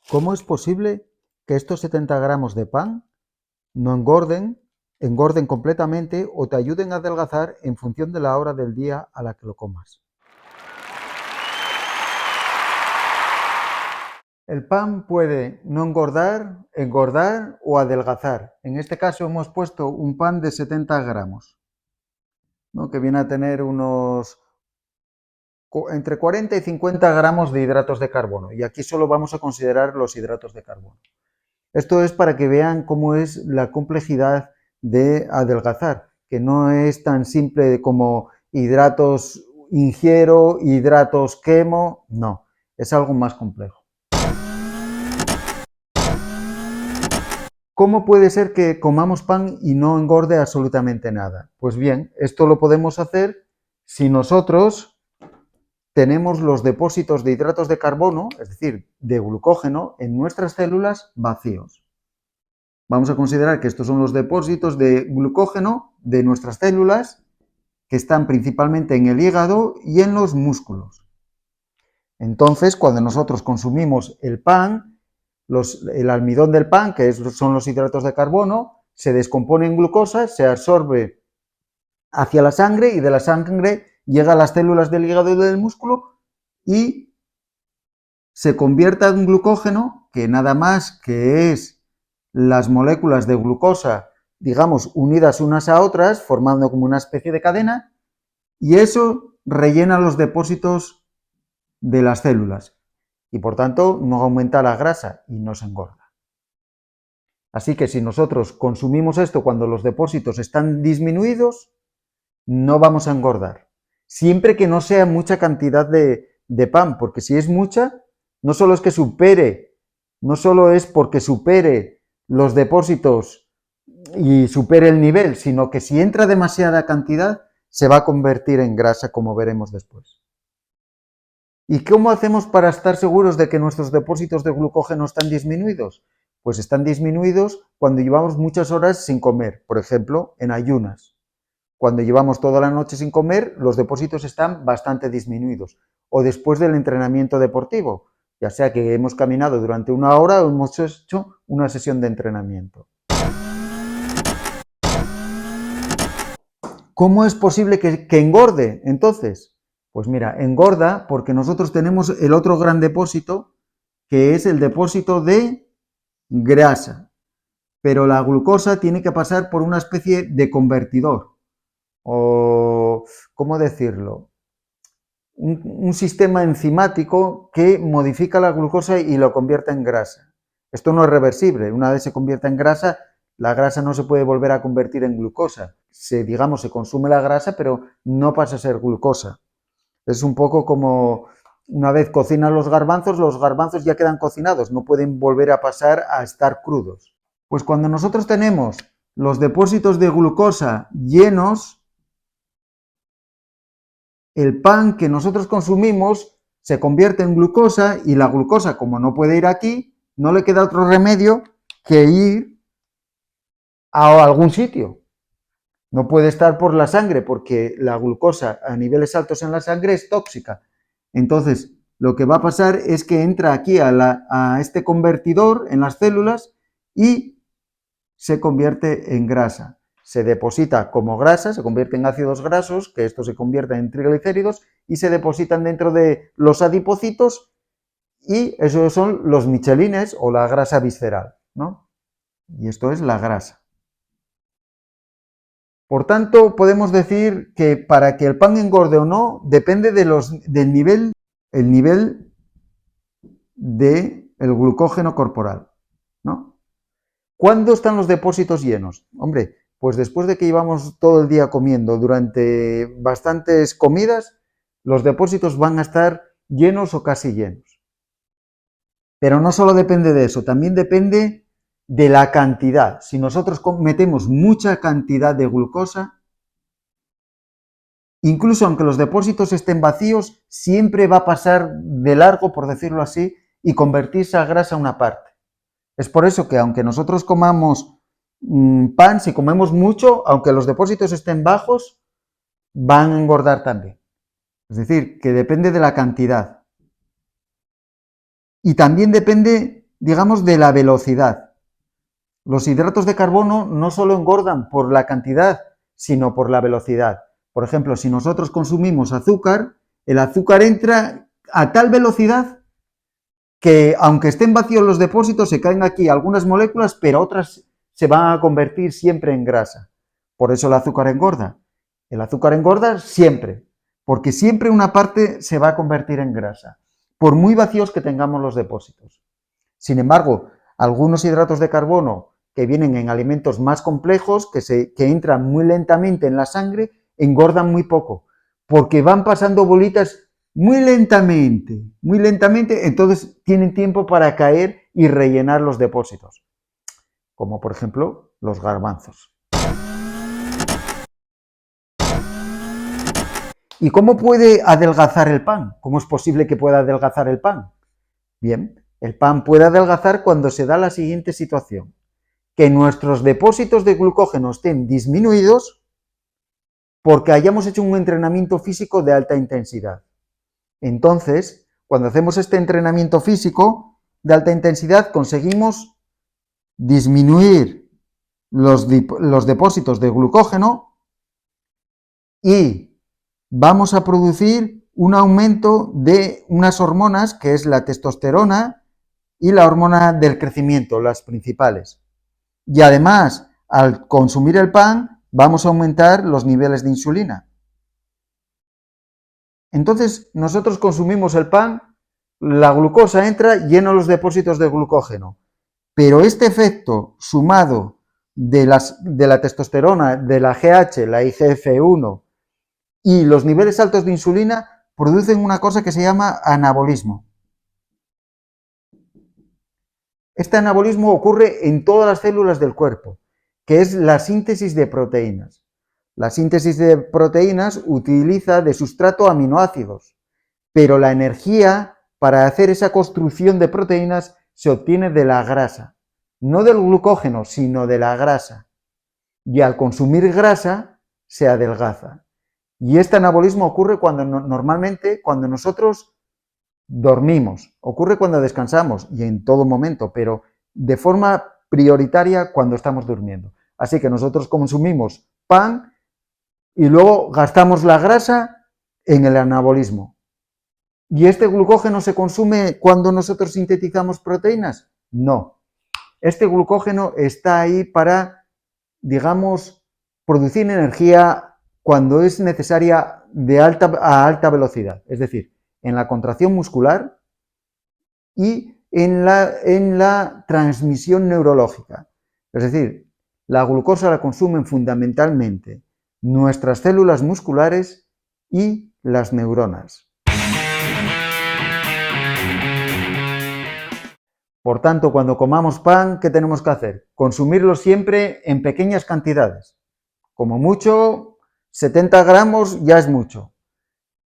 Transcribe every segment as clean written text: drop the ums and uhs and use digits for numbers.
¿Cómo es posible que estos 70 gramos de pan no engorden completamente o te ayuden a adelgazar en función de la hora del día a la que lo comas? El pan puede no engordar, engordar o adelgazar. En este caso hemos puesto un pan de 70 gramos, ¿no?, que viene a tener unos entre 40 y 50 gramos de hidratos de carbono. Y aquí solo vamos a considerar los hidratos de carbono. Esto es para que vean cómo es la complejidad de adelgazar, que no es tan simple como hidratos ingiero, hidratos quemo, no, es algo más complejo. ¿Cómo puede ser que comamos pan y no engorde absolutamente nada? Pues bien, esto lo podemos hacer si nosotros tenemos los depósitos de hidratos de carbono, es decir, de glucógeno, en nuestras células vacíos. Vamos a considerar que estos son los depósitos de glucógeno de nuestras células, que están principalmente en el hígado y en los músculos. Entonces, cuando nosotros consumimos el pan, el almidón del pan, que son los hidratos de carbono, se descompone en glucosa, se absorbe hacia la sangre y de la sangre llega a las células del hígado y del músculo y se convierte en glucógeno, que nada más que es las moléculas de glucosa, digamos, unidas unas a otras, formando como una especie de cadena, y eso rellena los depósitos de las células y por tanto no aumenta la grasa y no se engorda. Así que si nosotros consumimos esto cuando los depósitos están disminuidos, no vamos a engordar, siempre que no sea mucha cantidad de pan, porque si es mucha, no solo es porque supere los depósitos y supere el nivel, sino que si entra demasiada cantidad, se va a convertir en grasa, como veremos después. ¿Y cómo hacemos para estar seguros de que nuestros depósitos de glucógeno están disminuidos? Pues están disminuidos cuando llevamos muchas horas sin comer, por ejemplo, en ayunas. Cuando llevamos toda la noche sin comer, los depósitos están bastante disminuidos. O después del entrenamiento deportivo, ya sea que hemos caminado durante una hora o hemos hecho una sesión de entrenamiento. ¿Cómo es posible que engorde entonces? Pues mira, engorda porque nosotros tenemos el otro gran depósito, que es el depósito de grasa. Pero la glucosa tiene que pasar por una especie de convertidor. O, ¿cómo decirlo? Un sistema enzimático que modifica la glucosa y lo convierte en grasa. Esto no es reversible. Una vez se convierte en grasa, la grasa no se puede volver a convertir en glucosa. Se consume la grasa, pero no pasa a ser glucosa. Es un poco como una vez cocinas los garbanzos ya quedan cocinados, no pueden volver a pasar a estar crudos. Pues cuando nosotros tenemos los depósitos de glucosa llenos, el pan que nosotros consumimos se convierte en glucosa y la glucosa, como no puede ir aquí, no le queda otro remedio que ir a algún sitio. No puede estar por la sangre porque la glucosa a niveles altos en la sangre es tóxica. Entonces, lo que va a pasar es que entra aquí a este convertidor en las células y se convierte en grasa. Se deposita como grasa, se convierte en ácidos grasos, que estos se convierten en triglicéridos y se depositan dentro de los adipocitos y esos son los michelines o la grasa visceral, ¿no? Y esto es la grasa. Por tanto, podemos decir que para que el pan engorde o no, depende del nivel del glucógeno corporal, ¿no? ¿Cuándo están los depósitos llenos? Hombre, pues después de que llevamos todo el día comiendo durante bastantes comidas, los depósitos van a estar llenos o casi llenos. Pero no solo depende de eso, también depende de la cantidad. Si nosotros metemos mucha cantidad de glucosa, incluso aunque los depósitos estén vacíos, siempre va a pasar de largo, por decirlo así, y convertirse a grasa una parte. Es por eso que aunque nosotros comamos pan, si comemos mucho, aunque los depósitos estén bajos, van a engordar también. Es decir, que depende de la cantidad. Y también depende digamos, de la velocidad. Los hidratos de carbono no solo engordan por la cantidad, sino por la velocidad. Por ejemplo, si nosotros consumimos azúcar, el azúcar entra a tal velocidad que aunque estén vacíos los depósitos, se caen aquí algunas moléculas, pero otras se van a convertir siempre en grasa. Por eso el azúcar engorda. El azúcar engorda siempre, porque siempre una parte se va a convertir en grasa, por muy vacíos que tengamos los depósitos. Sin embargo, algunos hidratos de carbono que vienen en alimentos más complejos, que entran muy lentamente en la sangre, engordan muy poco, porque van pasando bolitas muy lentamente, entonces tienen tiempo para caer y rellenar los depósitos, como por ejemplo los garbanzos. ¿Y cómo puede adelgazar el pan? ¿Cómo es posible que pueda adelgazar el pan? Bien, el pan puede adelgazar cuando se da la siguiente situación: que nuestros depósitos de glucógeno estén disminuidos porque hayamos hecho un entrenamiento físico de alta intensidad. Entonces, cuando hacemos este entrenamiento físico de alta intensidad, conseguimos disminuir los depósitos de glucógeno y vamos a producir un aumento de unas hormonas, que es la testosterona y la hormona del crecimiento, las principales. Y además, al consumir el pan, vamos a aumentar los niveles de insulina. Entonces, nosotros consumimos el pan, la glucosa entra, llena los depósitos de glucógeno. Pero este efecto sumado de la testosterona, de la GH, la IGF-1 y los niveles altos de insulina producen una cosa que se llama anabolismo. Este anabolismo ocurre en todas las células del cuerpo, que es la síntesis de proteínas. La síntesis de proteínas utiliza de sustrato aminoácidos, pero la energía para hacer esa construcción de proteínas se obtiene de la grasa, no del glucógeno, sino de la grasa. Y al consumir grasa se adelgaza. Y este anabolismo ocurre normalmente cuando nosotros dormimos, ocurre cuando descansamos y en todo momento, pero de forma prioritaria cuando estamos durmiendo. Así que nosotros consumimos pan y luego gastamos la grasa en el anabolismo. ¿Y este glucógeno se consume cuando nosotros sintetizamos proteínas? No. Este glucógeno está ahí para, digamos, producir energía cuando es necesaria a alta velocidad, es decir, en la contracción muscular y en la transmisión neurológica. Es decir, la glucosa la consumen fundamentalmente nuestras células musculares y las neuronas. Por tanto, cuando comamos pan, ¿qué tenemos que hacer? Consumirlo siempre en pequeñas cantidades. Como mucho, 70 gramos ya es mucho.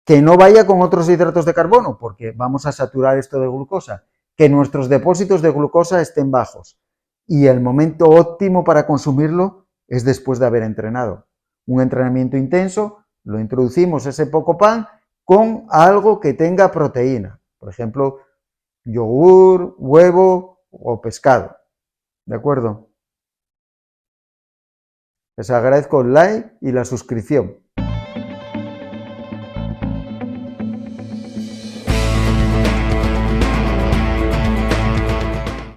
Que no vaya con otros hidratos de carbono, porque vamos a saturar esto de glucosa. Que nuestros depósitos de glucosa estén bajos. Y el momento óptimo para consumirlo es después de haber entrenado. Un entrenamiento intenso, lo introducimos ese poco pan con algo que tenga proteína. Por ejemplo, yogur, huevo o pescado. ¿De acuerdo? Les agradezco el like y la suscripción.